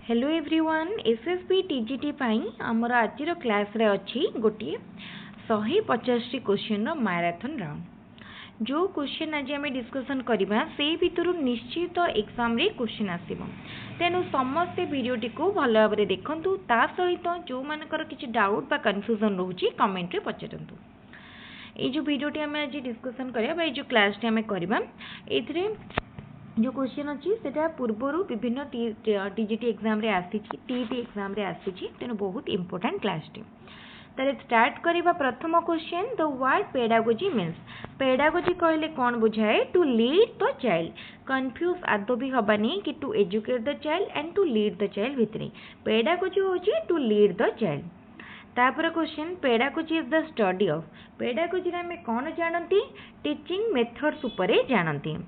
Hello everyone SSB TGT पाई आमर आज class रे अच्छी गोटे 150 क्वेश्चन मैराथन राउंड जो क्वेश्चन आज आम डिस्कसन करवा से भितर निश्चित एग्जाम रे क्वेश्चन आसीबो तेणु समस्ते वीडियोटी को भल भाव में देखंतु ता सहित जो मानकर किछि डाउट बा कंफ्यूजन रहउछि कमेंट रे पचारंतु। ये जो वीडियोटी आम आज डिस्कसन करबा ये जो क्लास आम करबा एथिरे जो क्वेश्चन अच्छी से पूर्वर विभिन्न टीजीटी एग्जाम रे आसी टीटी एग्जाम रे आसी तेणु बहुत इंपोर्टेंट क्लास टी ताले स्टार्ट करबा प्रथम question the word pedagogy means pedagogy कहले कौन बुझाए to lead the child confuse आदो भी हबानी कि to educate the child and to lead the child भितरे पेडागोजी होची टू लीड द चाइल्ड। तापर question pedagogy is the study of pedagogy रे हमें कौन जानती टीचिंग मेथड्स उपरे जानती।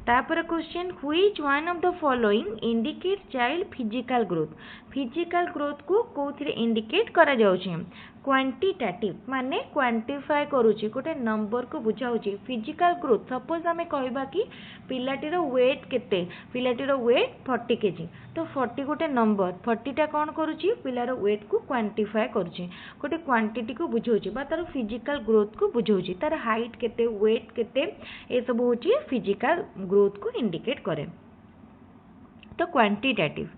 तापर question which one of the following indicate child physical growth को कोथिरे इंडिकेट करा जाउछि क्वांटिटेटिव माने क्वांटिफाई करूछि गोटे नंबर को बुझाउछि फिजिकल ग्रोथ सपोज आमे कहबा कि पिलाटीर वेट केते पिलाटीर वेट 40 केजी तो 40 गोटे नंबर 40 टा कोन करूछि पिलार वेट को क्वांटिफाई करूछि गोटे क्वांटिटी को बुझाउछि बा तार फिजिकल ग्रोथ को बुझाउछि तार हाइट केते वेट केते ए सब होछि फिजिकल ग्रोथ को इंडिकेट करे तो quantitative.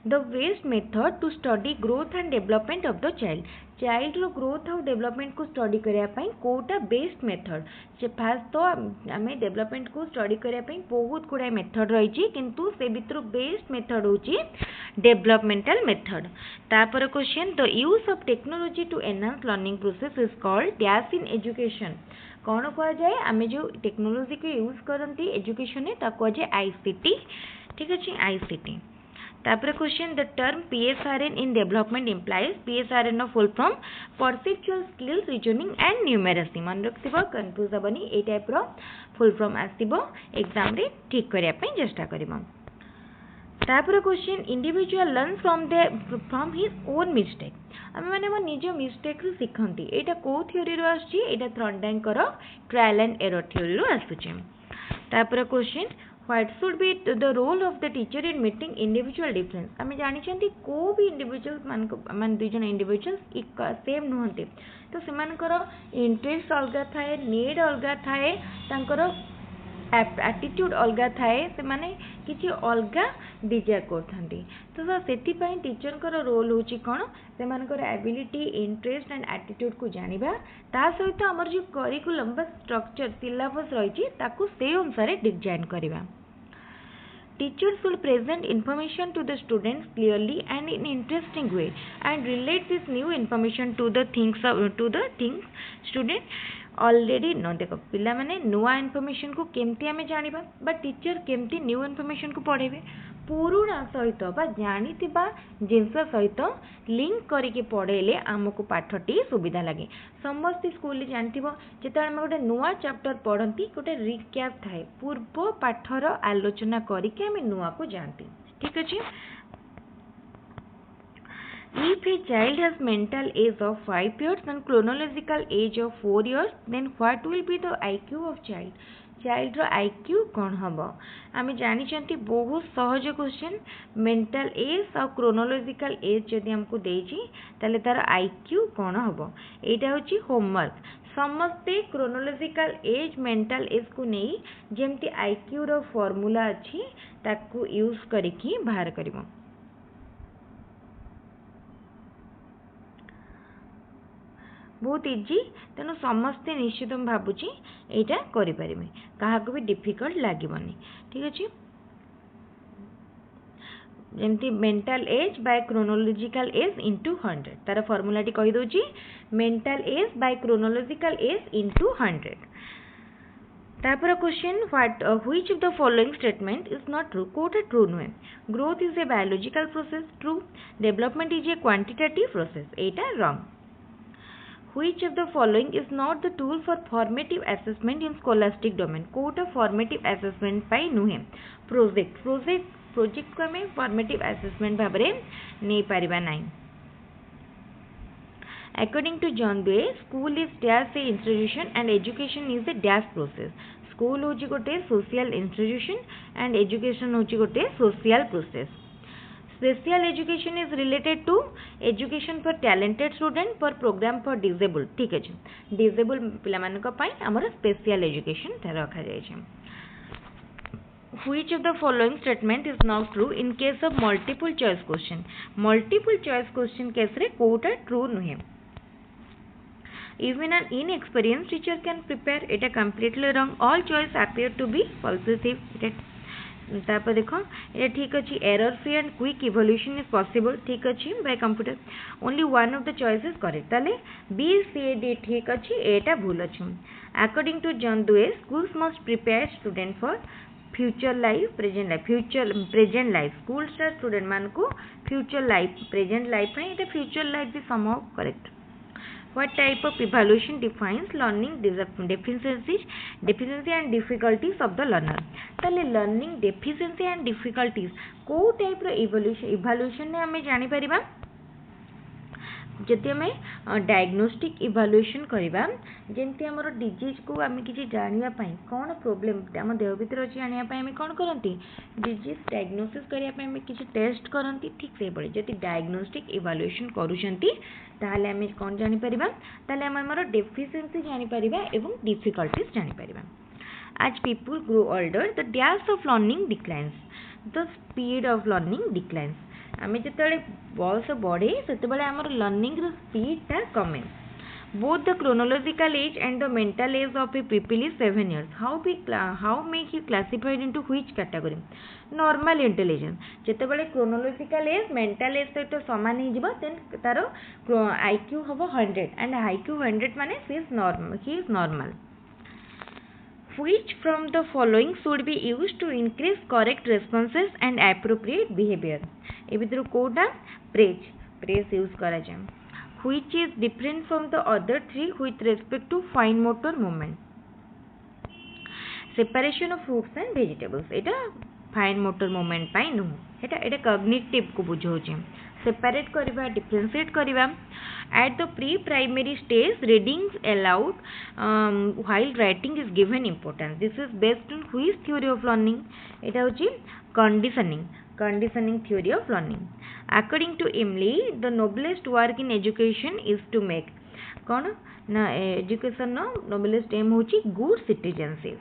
The best method to study growth and development of the child रो ग्रोथ और डेवलपमेंट को स्टडी करिया पई कोटा बेस्ट मेथड से फास्ट तो आमे डेवलपमेंट को स्टडी करिया पई बहुत गुडा मेथड रही छी किंतु से भितर बेस्ट मेथड होची डेवलपमेंटल मेथड। तापर question the use of technology to enhance learning process is called dash in education कौन कह जाए आमे जो टेक्नोलॉजी को यूज करंती एजुकेशन में ता कह जाए आईसीटी ठीक अछि आईसीटी। तापर question the term PSRN in development implies PSRN नो full from perceptual skills reasoning and numeracy मन रखिबो कंफ्यूज हबनी ए टाइप रो फुल फ्रॉम आसीबो एग्जाम रे ठीक करिया पई चेष्टा करबो। तापर question individual learn from his own mistake आम मैंने मो निज मिस्टेक रु शिखंती एटा को थ्योरी रो आछि एटा थ्रॉन्डाइक रो ट्रायल एंड एरर थ्योरी रो आसुछि। तापर question What should be the role of the teacher in meeting individual difference? आमे जानी चंती को भी individuals मान दुई जन individuals एक सेम नुहंते तो सेमानकर इंटरेस्ट अलगा थाए नीड अलगा थाए तांकर एटीट्यूड अलगा थाए से माने किछि अलगा डिजायर करथांती तो सेति पई टीचर कर रोल होची कोन सेमानकर एबिलिटी इंटरेस्ट एंड एटीट्यूड को जानिबा ता सहित हमर जो करिकुलम बा स्ट्रक्चर सिलेबस रहिछि ताकू से अनुसार डिजाइन करबा। Teachers should present information to the students clearly and in interesting way and relate this new information to the things student already know देखो पिला माने नुआ इनफॉरमेशन को केमती आमे जानिबा बा टीचर केमती न्यू इनफॉरमेशन को पढ़ेबे पुरुणा सहित बा जानितिबा जिनस सहित लिंक करके पढ़ेले आमको पाठटी सुविधा लगे समस्त स्कूल जानथिबो जेता हम गोटे नुआ चैप्टर पढ़ंती गोटे रिकैप थाए पूर्व पाठर आलोचना करके हम नुआ को जानती ठीक अछि। If a child has mental age of 5 years and chronological age of 4 years, then what will be the IQ of child? Child row IQ कौन हबो आमे जानी चंती बहुत सहज क्वेश्चन मेंटल एज और क्रोनोलॉजिकल एज जदि हमको देछि ताले तार IQ कौन हबो एटा होची होमवर्क समस्ते क्रोनोलॉजिकल एज मेंटल एज को नहीं जेमती IQ रो फार्मूला अछि ताकू यूज करिकि बाहर करबो। बहुत इजी तेणु समस्ते निश्चित भावुची एटा करि परिमे कहा को भी डिफिकल्ट लागिबनी ठीक अछि। जेमती mental age by chronological age into 100 तार फार्मूला टी कहि दोची mental age by chronological age into 100। तापर question which of the following statement is not true कोटा ट्रू नुहे growth is a biological process true development is a quantitative process एटा wrong. Which of the following is not the tool for formative assessment in scholastic domain? कोटा formative assessment पाई नुहे project को हमें formative assessment भाबरे नहीं Paribas नाही। According to John Dewey, school is dash a institution and education is a dash process. School होची गोटे social institution and education होची गोटे social process. Special education is related to education for talented student पर program for disable ठीक अच्छे disable पाई आमर special education रखा जाए Which of the following statement is not true in case of multiple choice question? Multiple choice question case रे Kota true नुहे. Even an inexperienced teacher can prepare. It is completely wrong. All choice appear to be positive. तापर देखो ये ठीक अच्छी error free and quick evolution is possible ठीक अच्छी by computer. Only one of the choice is correct. ताले B, C, D ठीक अच्छी एटा भूल अच्छी. According to John Dewey, schools must prepare student for future life present life future present life school star student मान को future life present life है ये future life भी somehow correct. What type of evaluation defines learning deficiency and difficulties of the learner? ताले learning deficiency and difficulties को type रो evaluation ने हमें जानी परिबा जति आम डायग्नोस्टिक इवाल्युएशन करवा जमती आम डिजीज को आम कि जानापी कौन प्रोब्लेम आम देह भर अच्छी जानापी आम कौन करती डिजीज डायग्नोसिस करने किसी टेस्ट करती ठीक से भाई जब डायग्नोस्टिक इवाल्युएशन करूँ आम कौन जापर आम डेफिशिएंसी जापर एवं difficulties जापर As people grow older, the dash of learning declines. The speed of learning declines. आमे जिते बयस बढ़े से आमर लर्निंग स्पीड कमे. Both the chronological age and the mental age of a pupil is 7 years. How may he classified into which category? Normal intelligence. जिते बड़े chronological age, mental age सहित समान ही जीवा, then तारो IQ हबो 100 and IQ 100 माने he is normal. Which from the following should be used to increase correct responses and appropriate behavior? ए भितर Kota praise use करा जाए. Which is different from the other three with respect to fine motor movement? Separation of fruits and vegetables. Etah fine motor movement पाई नु. एटा cognitive को बुझाउचे. Separate करिबा, differentiate करिबा. At the pre-primary stage, reading aloud while writing is given importance. This is based on which theory of learning? It is conditioning theory of learning. According to Emily, the noblest work in education is to make education noblest aim होची good citizenship.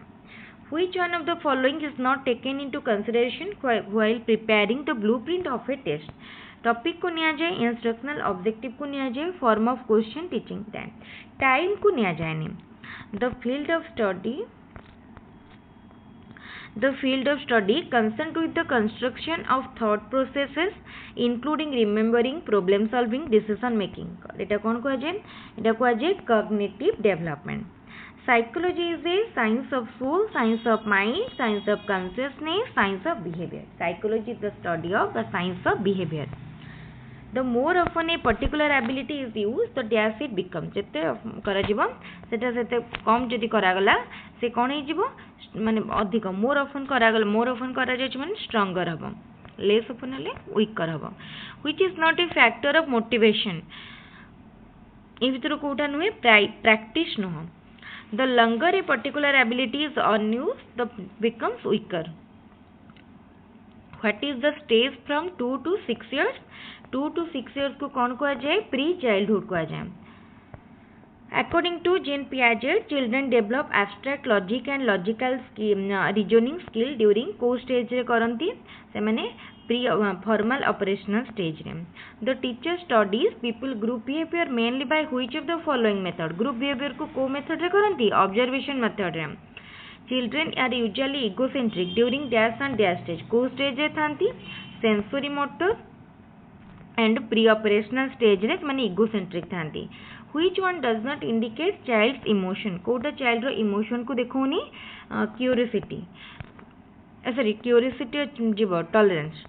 Which one of the following is not taken into consideration while preparing the blueprint of a test? Topic को निया जाए, instructional objective को निया जाए, form of question, teaching time को निया जाए नहीं. The field of study concern with the construction of thought processes including remembering, problem solving, decision making. एटा कौन कह जाए? एटा कह जाए cognitive development. Psychology is a science of soul, science of mind, science of consciousness, science of behavior. Psychology is the study of the science of behavior. The more often a particular ability is used, the dash it becomes. जिते करा जीवो सेटा सेते कम जदि करा गला से कोन हे जीवो माने अधिक. more often करा जाय माने stronger हबो, less often हेले weaker हबो. Which is not a factor of motivation. ए भितर कोटा नुहे practice नुह. The longer a particular ability is unused, the becomes weaker. What is the stage from 2 to 6 years? 2 to 6 years को कौन कहा जाए? प्री चाइल्डहुड कहा जाए. According to Jean Piaget, children develop abstract logic and logical reasoning skill during को stage रे करंती से माने प्री formal operational stage रे. The teacher studies people group behavior mainly by which of the following method? Group behavior को को method रे करंती? Observation method रे. Children are usually egocentric during dash and dash stage. को stage रे थांती? Sensory motor and pre-operational stage रे माने egocentric थांती. Which one does not indicate child's emotion? Kota child row emotion को देखोनी curiosity. Curiosity जीवो tolerance.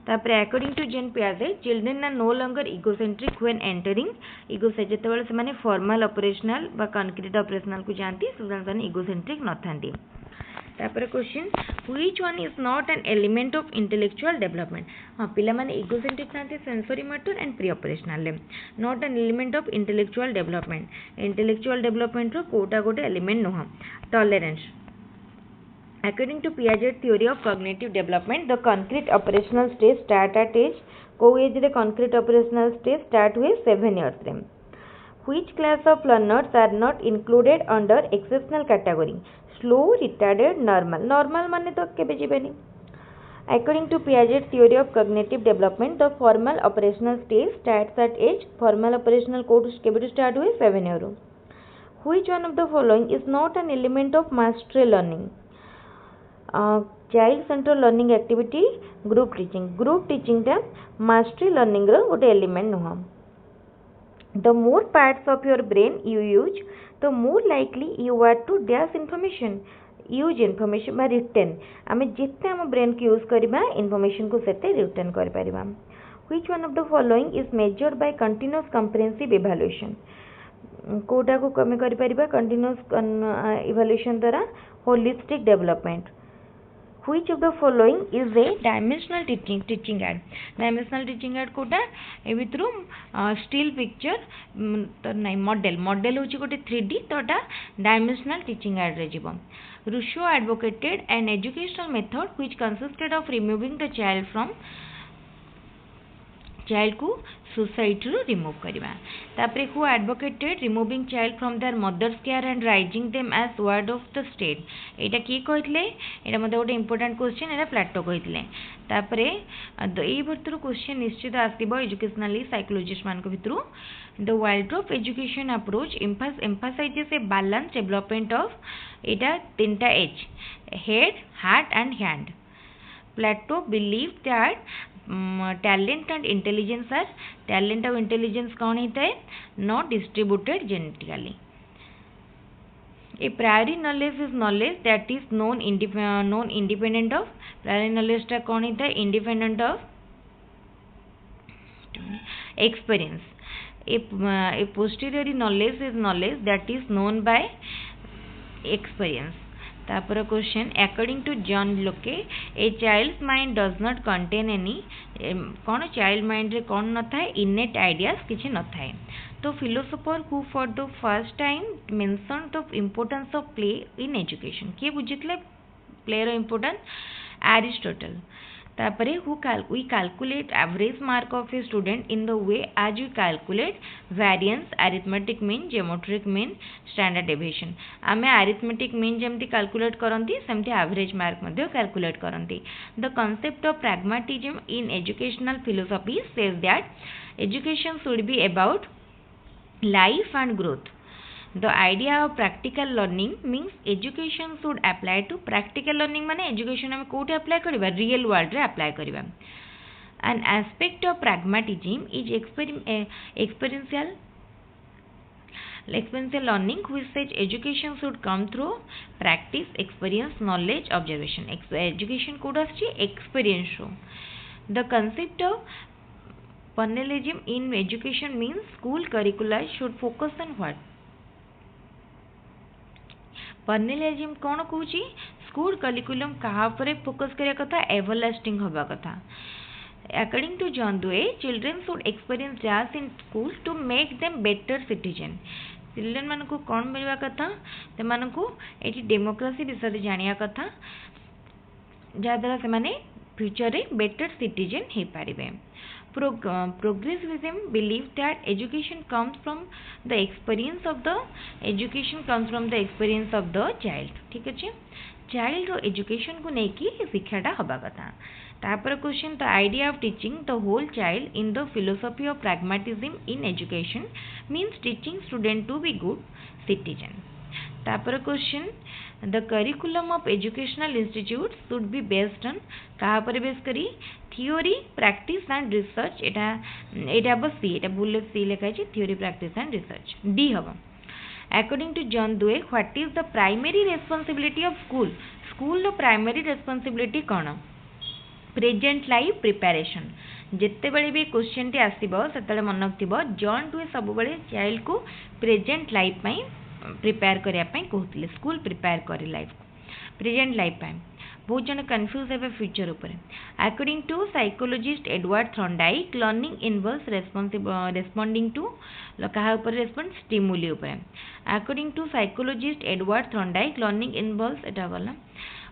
तापर according to Jean Piaget, children are no longer egocentric when entering egocentric जेतेबेले से माने formal operational बा concrete operational को जानती से egocentric न थांती. तापर question which one is not an element of intellectual development? हाँ पिला माने egocentric थांती sensory motor and pre-operational not an element of intellectual development. Intellectual development रो कोटा गोटे element नुह. Tolerance. According to Piaget theory of cognitive development, the concrete operational stage start at age को age रे concrete operational stage start हुए 7 years रे which class of learners are not included under exceptional category slow retarded normal normal माने तो केबे जीवेनी According to Piaget's theory of cognitive development, the formal operational stage starts at age formal operational course केबे start हुए 7 year. Which one of the following is not an element of mastery learning? Child centered learning activity, group teaching टा mastery learning रो गोटे element नुह. The more parts of your brain you use, the more likely you are to dash information. Use information बा retain आम जिते आम brain को use करवा information को सेते रिटेन कर परिबा which one of the following is measured by continuous comprehensive evaluation कोटा को कमे कर परिबा कंटीन्यूअस इवैल्यूएशन द्वारा holistic development which of the following is a dimensional teaching aid dimensional teaching aid कोटा ए भितरु स्टिल पिक्चर तो नहीं मॉडल होची गोटे 3D तोटा dimensional teaching aid रे जीवो Rousseau advocated an educational method which consisted of removing the child को सोसाइटी रू रिमूव करवा तापरे who advocated removing child from their mothers care and raising them as ward of the state एटा की कहले एटा मते गोटे इंपोर्टेंट क्वेश्चन एटा प्लेटो कहले तापरे एई भरतरु क्वेश्चन निश्चित आसीबो एजुकेशनली साइकोलॉजिस्ट मान को भितरु the Waldorf education approach emphasises a balance development of एटा तीनटा as head heart and hand Plato believe that talent and intelligence and intelligence कौन होता है not distributed genetically. A priori knowledge is knowledge that is known independent of priori knowledge टा कौन होता है independent of experience. A posteriori knowledge is knowledge that is known by experience. तापर question according to John लोके a child mind does not contain any कौन child mind रे कौन न थाए इनेट आइडियाज किछि न थाए तो philosopher who for the first time mention the importance of play in education किए बुझितले प्ले रो इम्पोर्टेंस एरिस्टोटल तापरे we calculate average mark of a student in the way as we calculate variance arithmetic mean geometric mean standard deviation आमे arithmetic mean जेमती calculate करंती सेमती average mark मध्ये calculate करंती the concept of pragmatism in educational philosophy says that education should be about life and growth. The idea of practical learning means education should apply to practical learning माने education हमें कोटे apply करिबा real world रे apply करिबा. An aspect of pragmatism is experiential learning which says education should come through practice, experience, knowledge, observation. Education कोड आछि experience रो. The concept of parallelism in education means school curricula should focus on what? पर्नेलिज्म कौन कहूँ school curriculum कहा पर focus करिया कथा everlasting होबा कथा according to John Dewey children should experience जैस in school to make them better citizen children मान को कौन मिलवा कथा से मान को एटी डेमोक्रेसी विषय जानिया कथा जहाँद्वारा से माने फ्यूचर रे बेटर सिटीजन हो पारिबे progressivism believe that education comes from the experience of the child ठीक अच्छे चाइल्ड रो एजुकेशन को लेकी शिक्षाटा हवा कथा तापर question the idea of teaching the whole child in the philosophy of pragmatism in education means teaching student to be good citizen तापर question the curriculum of educational institute should be based on कहा पर base करी theory practice and research एटा बस सी एटा भूल सी लिखा है theory practice and research डी हम according to John Dewey what is the primary responsibility of school रो प्राइमरी रेस्पॉन्सिबिलिटी कौन प्रेजेंट लाइफ प्रिपरेशन जिते बड़े भी क्वेश्चन टी आसीबो सेतले मन थिबो जॉन डुए सब बड़े चाइल्ड को प्रेजेंट लाइफ पई प्रिपेयर करिया पई कहउतले स्कूल प्रिपेयर करी लाइफ प्रेजेंट लाइफ पई बहुत जन कन्फ्यूज है फ्यूचर ऊपर according to psychologist Edward Thorndike learning involves responding to कहा ऊपर रेस्पोंड स्टिमुली ऊपर according to psychologist Edward Thorndike learning involves एटा गला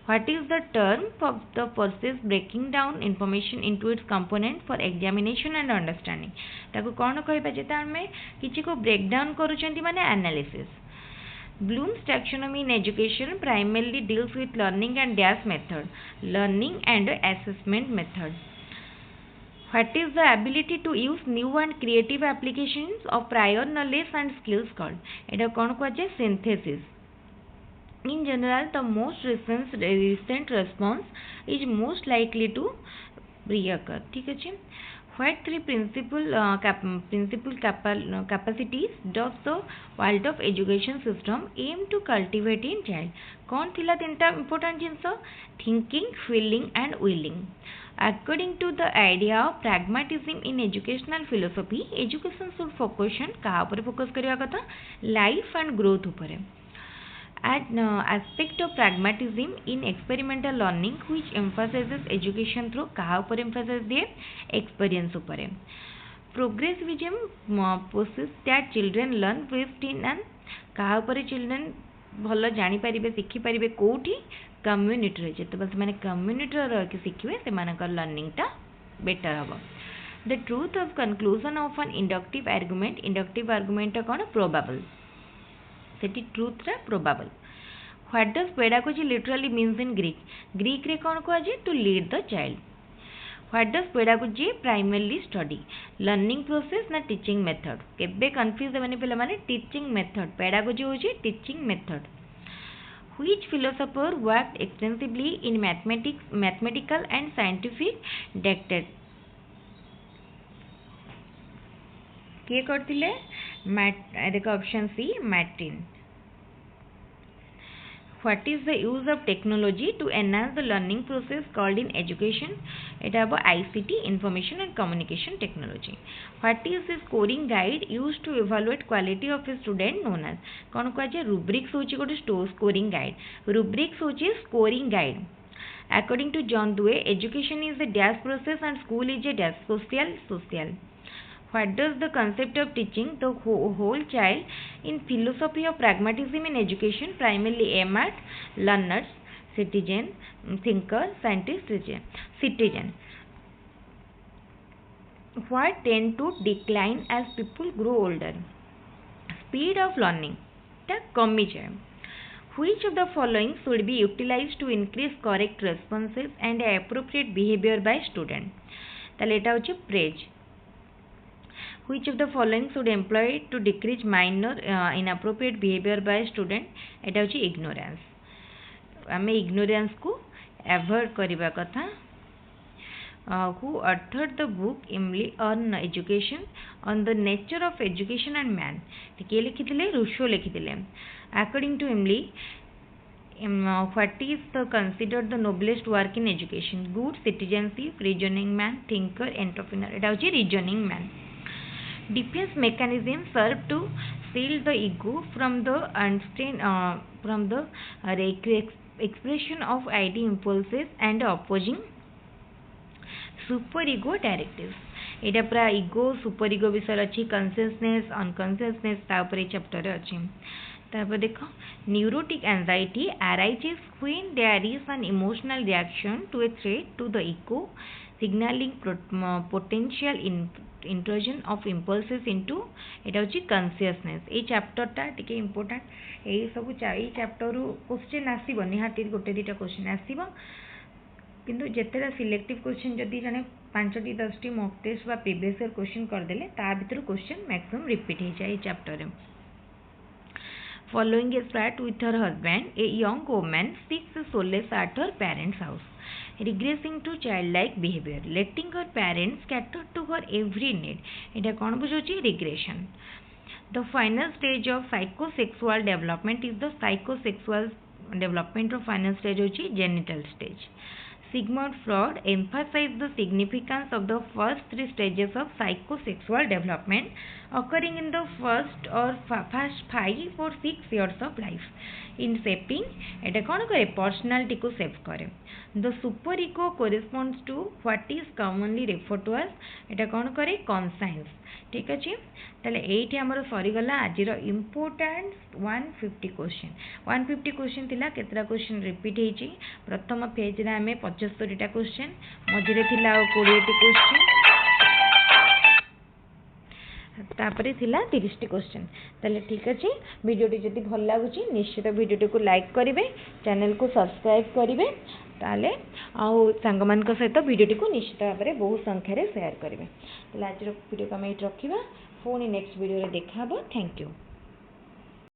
What is the term of the process breaking down information into its component for examination and understanding? ताको कौन कहबा जेता हमें किछि को ब्रेक डाउन करूछंती माने analysis. Bloom's taxonomy in education primarily deals with learning and dash method, learning and assessment method. What is the ability to use new and creative applications of prior knowledge and skills called? एटा कौन कहजे synthesis. In general, the most recent response is most likely to reoccur. ठीक है. What three principal capacities does the world of education system aim to cultivate in child? कौन थिला तीनटा important genus? Thinking, feeling and willing. According to the idea of pragmatism in educational philosophy, education should focus on कहा ऊपर focus करिया कथा? Life and growth ऊपर. Aspect of pragmatism in experimental learning which emphasizes education through कहा ऊपर emphasis दिए? Experience ऊपर. Progressivism possesses that children learn best in and कहा ऊपर children भल जानी पारिबे सिखी पारिबे कोठी कम्युनिटी रे जेते बस माने कम्युनिटी रे रह के सिखिबे से मानकर लर्निंग टा बेटर हबो. The truth of conclusion of an inductive argument कोन probable. सेटी ट्रूथ रे probable. What does pedagogy literally means in Greek रे कोन को जे to lead the child. What does pedagogy primarily study learning process ना टीचिंग मेथड. केबे confuse माने पिला माने टीचिंग मेथड. पेडागोजी हो जे teaching method. Which philosopher worked extensively in mathematical and scientific डेक्टेड. किए करथिले देखो ऑप्शन सी मैट्रिन. What is the use of technology to enhance the learning process called in education? It is ICT, information and communication technology. What is the scoring guide used to evaluate quality of a student known as? कौन कह rubrics होची गोटे scoring guide. Rubrics होची scoring guide. According to John Dewey, education is a dash process and school is a dash social. What does the concept of teaching the whole child in philosophy of pragmatism in education primarily aim at? Learners, citizen, thinker, scientist, citizen. What tend to decline as people grow older? Speed of learning ta कमी जाए. Which of the following should be utilized to increase correct responses and appropriate behavior by student? ताले एटा होची praise. Which of the following should employ to decrease minor inappropriate behavior by student? एटा होची ignorance. आमे ignorance को avoid करिबा कथा. Who authored the book Emily on education on the nature of education and man? किए लिखिथिले? Rousseau लिखिथिले. According to Emily, what is considered the noblest work in education? Good citizenship, reasoning man, thinker, entrepreneur. एटा होची reasoning man. Defense mechanisms serve to shield the ego from the expression of ideal impulses and opposing superego directives. एटा पूरा ego superego विषय अच्छी consciousness unconsciousness तापर chapter रे अच्छी. तापर देखो neurotic anxiety arises when there is an emotional reaction to a threat to the ego signaling potential intrusion of impulses into एटा होची consciousness. ए chapter टा टिके इंपोर्टेंट. ए सब चाइ चैप्टर रु क्वेश्चन आसीबो निहाती गोटे दिटा क्वेश्चन आसीबो किंतु जेतेटा सिलेक्टिव क्वेश्चन जदी जने 5 टी 10 टी मॉक टेस्ट बा प्रीवियस ईयर क्वेश्चन कर देले ता भितर क्वेश्चन मैक्सिमम रिपीट हो जाए चैप्टर रे. Following a spat with her husband, a young woman seeks solace at her parents' house, regressing to childlike behavior, letting her parents cater to her every need. एटा कौन बुझोची? Regression. The final stage of psychosexual development is the psychosexual development of final stage होची genital stage. Sigmund Freud emphasized the significance of the first three stages of psychosexual development occurring in the first or first 5 or 6 years of life in shaping एटा कौन करे personality को save करे. The super ego corresponds to what is commonly referred to as एटा कौन करे conscience. ठीक अच्छे ताले एठी हमर सरीगला आजिर इम्पोर्टेंट 150 क्वेश्चन 150 क्वेश्चन थिला केतरा क्वेश्चन रिपीट हेची प्रथम पेज रे हमें 75 टा क्वेश्चन मझिरे थिला 20 टी क्वेश्चन तापरे थिला 30 टी क्वेश्चन ताले ठीक अछि वीडियोटी जदि भल लागुची निश्चित वीडियोटी को लाइक करिवे चैनल को सब्सक्राइब करिवे ताले आउ सांगमान को सहित वीडियोटी को निश्चित भाव में बहुत संख्यार शेयर करेंगे. आज वीडियो को आम रखा पुणी नेक्स्ट वीडियो देखा. Thank you.